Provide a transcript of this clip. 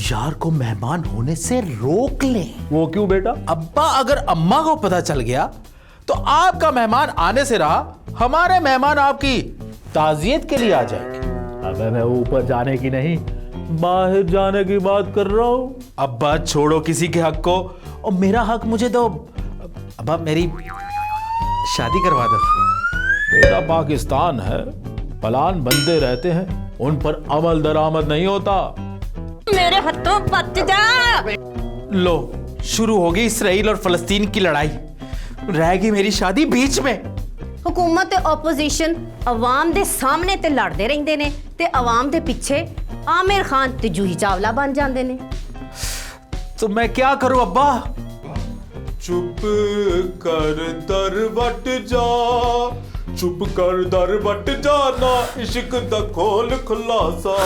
यार को मेहमान होने से रोक ले। वो क्यों बेटा? अब्बा, अगर अम्मा को पता चल गया तो आपका मेहमान आने से रहा, हमारे मेहमान आपकी ताजियत के लिए आ जाएंगे। अबे मैं ऊपर जाने की नहीं, बाहर जाने की बात कर रहा हूँ। अब्बा छोड़ो किसी के हक को, और मेरा हक मुझे दो। अब्बा मेरी शादी करवा दो। बेटा पाकिस्तान है, प्लान बनते रहते हैं, उन पर अमल दरामद नहीं होता। मेरे हाथों बच जा। लो, शुरू हो गई इसराइल और फलस्तीन की लड़ाई। रहेगी मेरी शादी बीच में। हुकूमत ते ओपोजिशन अवाम दे सामने ते लड़दे रहंदे ने ते अवाम दे पीछे आमिर खान ते जूही चावला बन जांदे ने। तो मैं क्या करूं अब्बा? चुप कर दर वट जा, चुप कर दर वट जाना, इश्क दा खोल खुलासा।